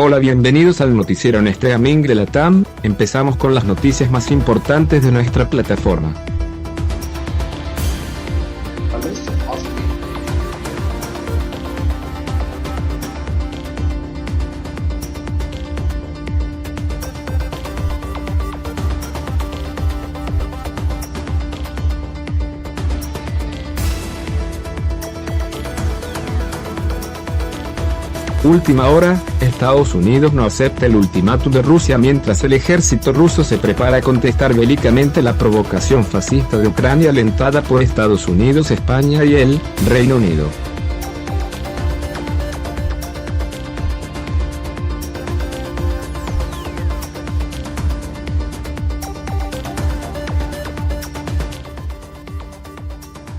Hola, bienvenidos al noticiero en streaming de LATAM. Empezamos con las noticias más importantes de nuestra plataforma. Última hora, Estados Unidos no acepta el ultimátum de Rusia mientras el ejército ruso se prepara a contestar bélicamente la provocación fascista de Ucrania alentada por Estados Unidos, España y el Reino Unido.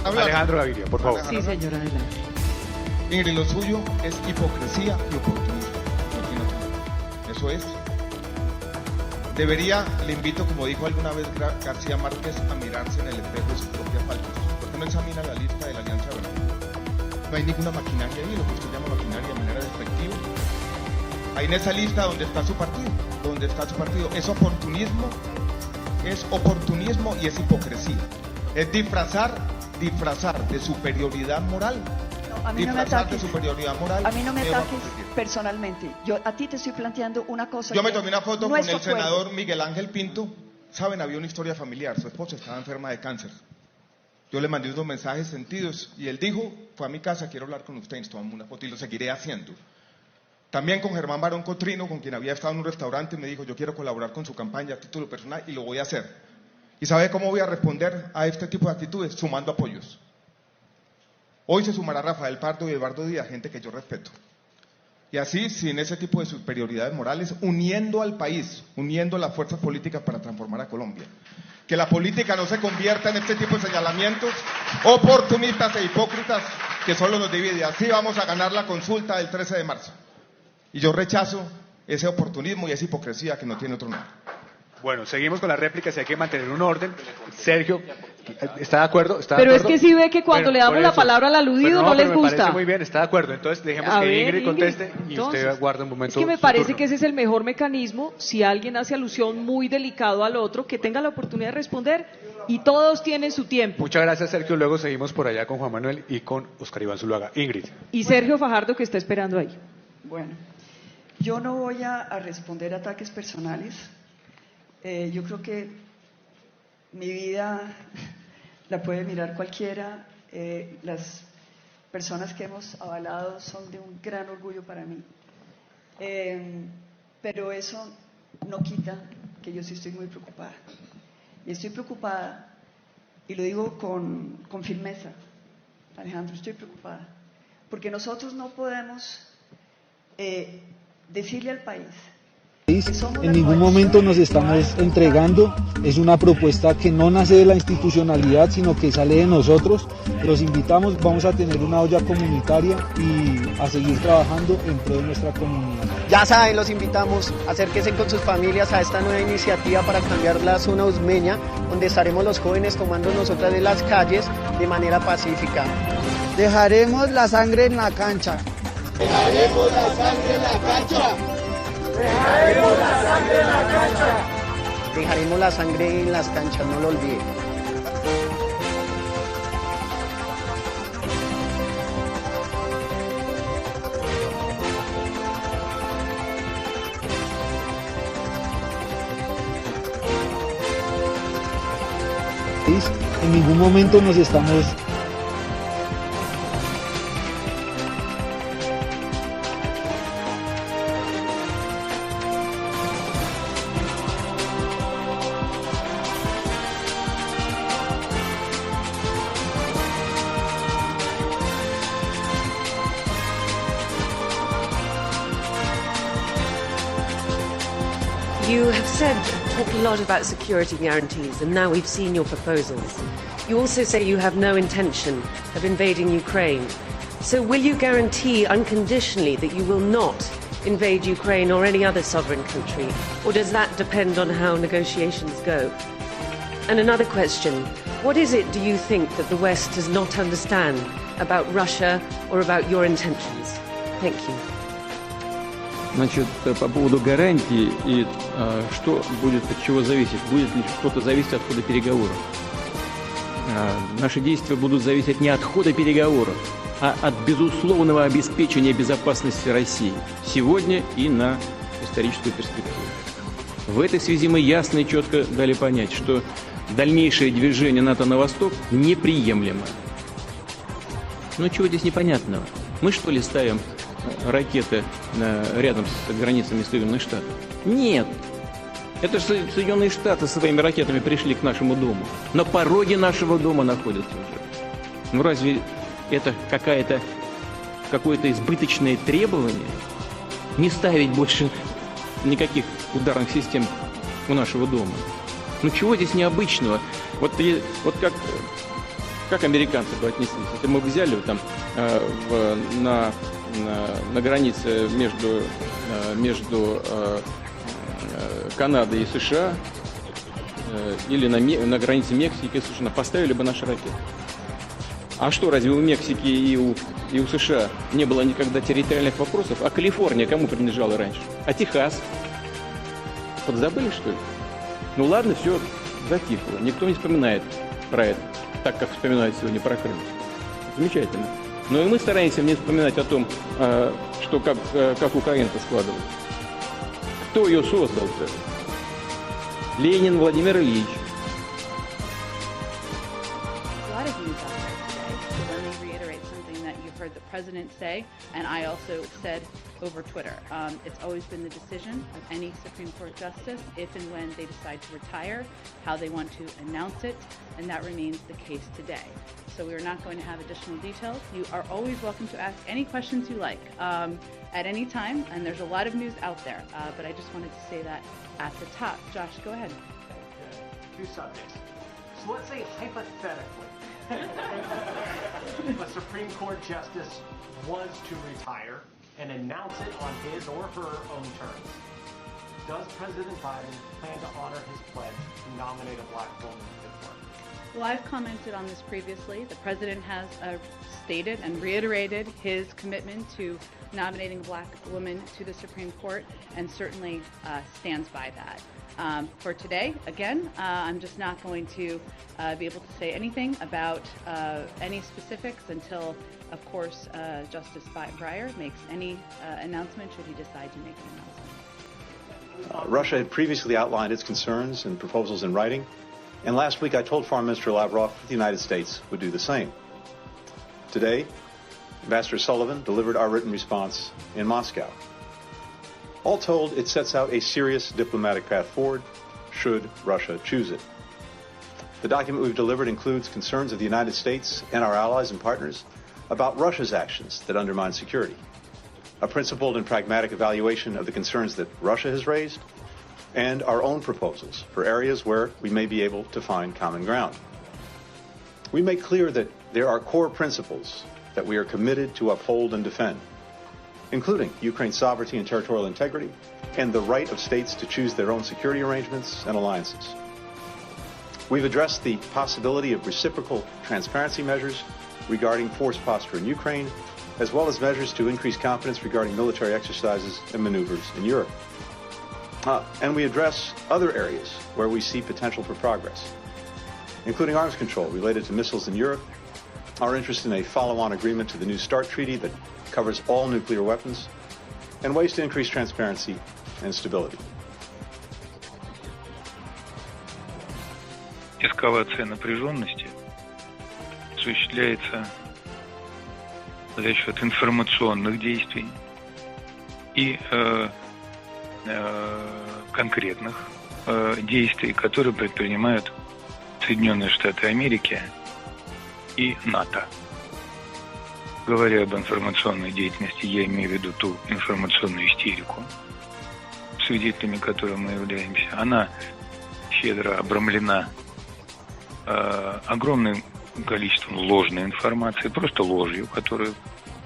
Alejandro Gaviria, por favor. Sí, señora, adelante. Ingrid, lo suyo es hipocresía y oportunismo. Eso es. Le invito, como dijo alguna vez García Márquez, a mirarse en el espejo de su propia falta. ¿Por qué no examina la lista de la Alianza Verde? No hay ninguna maquinaria ahí, lo que usted llama maquinaria de manera despectiva. Ahí en esa lista donde está su partido, es oportunismo y es hipocresía. Es disfrazar de superioridad moral. A mí no me ataques. A mí no me ataques personalmente. Yo a ti te estoy planteando una cosa. Yo me tomé una foto con el senador Miguel Ángel Pinto. Saben, había una historia familiar. Su esposa estaba enferma de cáncer. Yo le mandé unos mensajes sentidos y él dijo, fue a mi casa, quiero hablar con usted, nos tomamos una foto y lo seguiré haciendo. También con Germán Barón Cotrino, con quien había estado en un restaurante, me dijo, yo quiero colaborar con su campaña a título personal y lo voy a hacer. ¿Y sabe cómo voy a responder a este tipo de actitudes? Sumando apoyos. Hoy se sumará Rafael Pardo y Eduardo Díaz, gente que yo respeto. Y así, sin ese tipo de superioridades morales, uniendo al país, uniendo las fuerzas políticas para transformar a Colombia. Que la política no se convierta en este tipo de señalamientos oportunistas e hipócritas que solo nos divide. Así vamos a ganar la consulta del 13 de marzo. Y yo rechazo ese oportunismo y esa hipocresía que no tiene otro nombre. Bueno, seguimos con las réplicas y hay que mantener un orden. Sergio, ¿está de acuerdo? Pero es que si ve que cuando le damos la palabra al aludido no les gusta. Me parece muy bien, está de acuerdo. Entonces dejemos que Ingrid conteste y usted guarde un momento. Es que me parece que ese es el mejor mecanismo. Si alguien hace alusión muy delicado al otro, que tenga la oportunidad de responder y todos tienen su tiempo. Muchas gracias, Sergio. Luego seguimos por allá con Juan Manuel y con Oscar Iván Zuluaga. Ingrid. Y Sergio Fajardo, que está esperando ahí. Bueno, yo no voy a responder ataques personales. Yo creo que mi vida la puede mirar cualquiera. Las personas que hemos avalado son de un gran orgullo para mí. Pero eso no quita que yo sí estoy muy preocupada. Y estoy preocupada, y lo digo con firmeza, Alejandro, estoy preocupada. Porque nosotros no podemos decirle al país. En ningún momento nos estamos entregando, es una propuesta que no nace de la institucionalidad, sino que sale de nosotros. Los invitamos, vamos a tener una olla comunitaria y a seguir trabajando en pro de nuestra comunidad. Ya saben, los invitamos, acérquense con sus familias a esta nueva iniciativa para cambiar la zona usmeña, donde estaremos los jóvenes tomando nosotras de las calles de manera pacífica. Dejaremos la sangre en la cancha. Dejaremos la sangre en la cancha. Dejaremos la sangre en la cancha. Dejaremos la sangre en las canchas, no lo olviden. En ningún momento nos estamos... You have talked a lot about security guarantees, and now we've seen your proposals. You also say you have no intention of invading Ukraine. So will you guarantee unconditionally that you will not invade Ukraine or any other sovereign country? Or does that depend on how negotiations go? And another question, what is it, do you think, that the West does not understand about Russia or about your intentions? Thank you. Значит, по поводу гарантий и что будет, от чего зависеть, будет ли что-то зависеть от хода переговоров. Наши действия будут зависеть не от хода переговоров, а от безусловного обеспечения безопасности России сегодня и на историческую перспективу. В этой связи мы ясно и четко дали понять, что дальнейшее движение НАТО на восток неприемлемо. Ну чего здесь непонятного? Мы что ли ставим ракеты рядом с границами Соединенных Штатов? Нет. Это же Соединенные Штаты со своими ракетами пришли к нашему дому. На пороге нашего дома находятся уже. Ну разве это какое-то избыточное требование? Не ставить больше никаких ударных систем у нашего дома. Ну чего здесь необычного? Вот как американцы бы отнеслись? Если мы взяли там на границе между Канадой и США или на границе Мексики и США, поставили бы наши ракеты. А что, разве у Мексики и у США не было никогда территориальных вопросов? А Калифорния кому принадлежала раньше? А Техас? Подзабыли, что ли? Ну ладно, все затихло. Никто не вспоминает про это, так как вспоминают сегодня про Крым. Замечательно. Но и мы стараемся не вспоминать о том, что как Украина-то складывалась. Кто ее создал-то? Ленин Владимир Ильич. The president say, and I also said over Twitter, it's always been the decision of any Supreme Court justice if and when they decide to retire, how they want to announce it, and that remains the case today. So we are not going to have additional details. You are always welcome to ask any questions you like at any time, and there's a lot of news out there, but I just wanted to say that at the top. Josh, go ahead. Two subjects. So let's say hypothetically, a Supreme Court justice was to retire and announce it on his or her own terms. Does President Biden plan to honor his pledge to nominate a black woman to the court? Well, I've commented on this previously. The president has stated and reiterated his commitment to nominating a black woman to the Supreme Court and certainly stands by that. For today, again, I'm just not going to be able to say anything about any specifics until, of course, Justice Breyer makes any announcement should he decide to make an announcement. Russia had previously outlined its concerns and proposals in writing, and last week I told Foreign Minister Lavrov that the United States would do the same. Today, Ambassador Sullivan delivered our written response in Moscow. All told, it sets out a serious diplomatic path forward, should Russia choose it. The document we've delivered includes concerns of the United States and our allies and partners about Russia's actions that undermine security, a principled and pragmatic evaluation of the concerns that Russia has raised, and our own proposals for areas where we may be able to find common ground. We make clear that there are core principles that we are committed to uphold and defend, including Ukraine's sovereignty and territorial integrity, and the right of states to choose their own security arrangements and alliances. We've addressed the possibility of reciprocal transparency measures regarding force posture in Ukraine, as well as measures to increase confidence regarding military exercises and maneuvers in Europe. And we address other areas where we see potential for progress, including arms control related to missiles in Europe, our interest in a follow-on agreement to the New START treaty that covers all nuclear weapons, and ways to increase transparency and stability. Эскалация напряженности осуществляется за счет информационных действий и конкретных действий, которые предпринимают Соединенные Штаты Америки и НАТО. Говоря об информационной деятельности, я имею в виду ту информационную истерику, свидетелями которой мы являемся. Она щедро обрамлена огромным количеством ложной информации, просто ложью, которую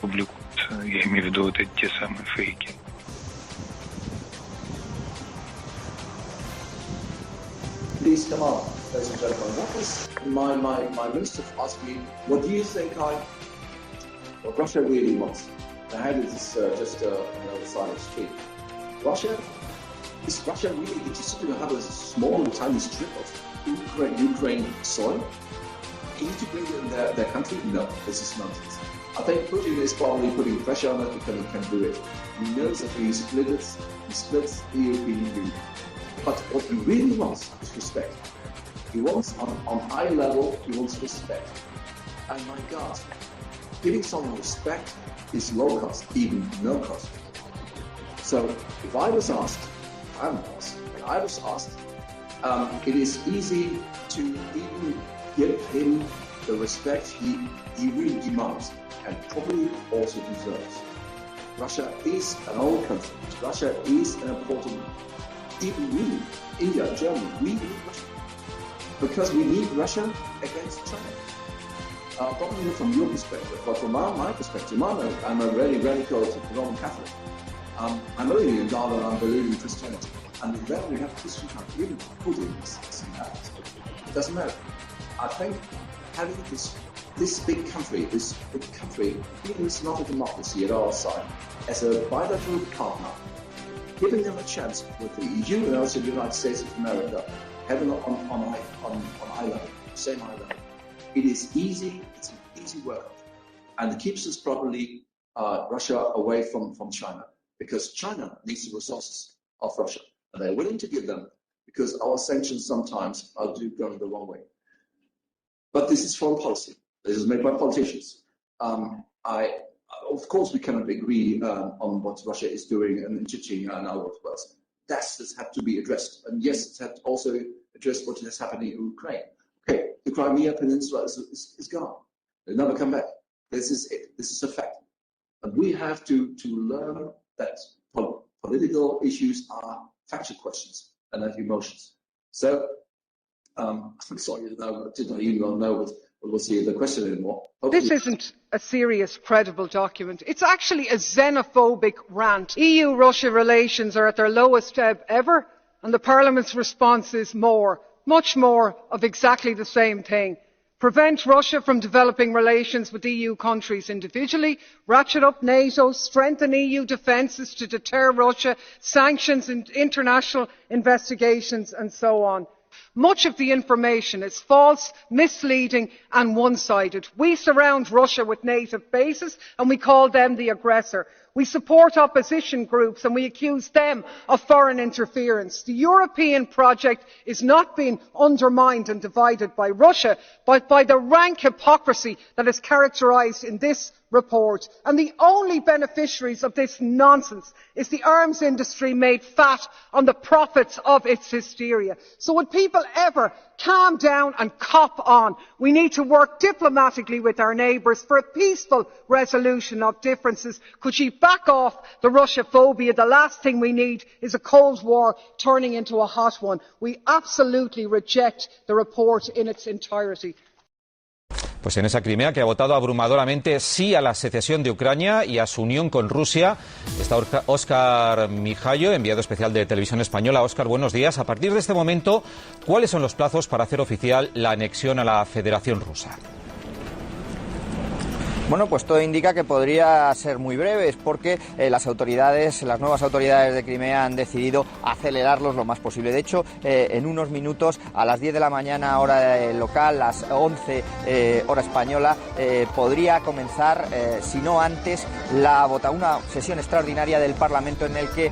публикуются. Я имею в виду вот эти те самые фейки. Please come on, ladies and gentlemen. What was my minister asked me, what do you think what Russia really wants? The head is just on the other side of the street. Is Russia really interested to have a small, tiny strip of Ukraine soil? Integrate in their country? No, this is nonsense. I think Putin is probably putting pressure on it because he can do it. He knows that he splits the European Union. But what he really wants is respect. He wants, on eye level, he wants respect. And my God, giving someone respect is low cost, even no cost. So if I was asked, it is easy to even give him the respect he really demands and probably also deserves. Russia is an old country. Russia is an important, even we, India, Germany, we need Russia. Because we need Russia against China. Probably not from your perspective, but from my perspective, I'm a very radical Roman Catholic. I'm only in God and I believe in Christianity. And then we have Christian country, even Putin is saying that. It doesn't matter. I think having this big country, even it's not a democracy at our side, as a bilateral partner, giving them a chance with the EU and also the United States of America, having on eye level, same eye level. It is easy, it's an easy work. And it keeps us probably Russia away from China, because China needs the resources of Russia. And they're willing to give them, because our sanctions sometimes are going the wrong way. But this is foreign policy. This is made by politicians. Of course, we cannot agree on what Russia is doing in Chechnya and other places. That has to be addressed. And yes, it has also addressed what is happening in Ukraine. Okay, the Crimea Peninsula is gone. They'll never come back. This is it. This is a fact. And we have to learn that political issues are factual questions and not emotions. So, I'm sorry, did I even know what was the question anymore? Hopefully. This isn't a serious, credible document. It's actually a xenophobic rant. EU-Russia relations are at their lowest ebb ever, and the Parliament's response is more, much more of exactly the same thing. Prevent Russia from developing relations with EU countries individually, ratchet up NATO, strengthen EU defences to deter Russia, sanctions and international investigations and so on. Much of the information is false, misleading and one-sided. We surround Russia with native bases and we call them the aggressor. We support opposition groups and we accuse them of foreign interference. The European project is not being undermined and divided by Russia, but by the rank hypocrisy that is characterised in this report. And the only beneficiaries of this nonsense is the arms industry made fat on the profits of its hysteria. So would people ever calm down and cop on? We need to work diplomatically with our neighbours for a peaceful resolution of differences. Could she back off the Russia-phobia? The last thing we need is a Cold War turning into a hot one. We absolutely reject the report in its entirety. Pues en esa Crimea, que ha votado abrumadoramente sí a la secesión de Ucrania y a su unión con Rusia, está Óscar Mijallo, enviado especial de Televisión Española. Óscar, buenos días. A partir de este momento, ¿cuáles son los plazos para hacer oficial la anexión a la Federación Rusa? Bueno, pues todo indica que podría ser muy breve, porque las nuevas autoridades de Crimea han decidido acelerarlos lo más posible. De hecho, en unos minutos, a las 10 de la mañana hora local, las 11 hora española, podría comenzar, si no antes, una sesión extraordinaria del Parlamento en el que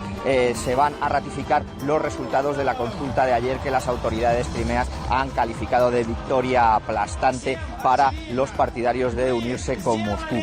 se van a ratificar los resultados de la consulta de ayer, que las autoridades crimeas han calificado de victoria aplastante para los partidarios de unirse con Moscú.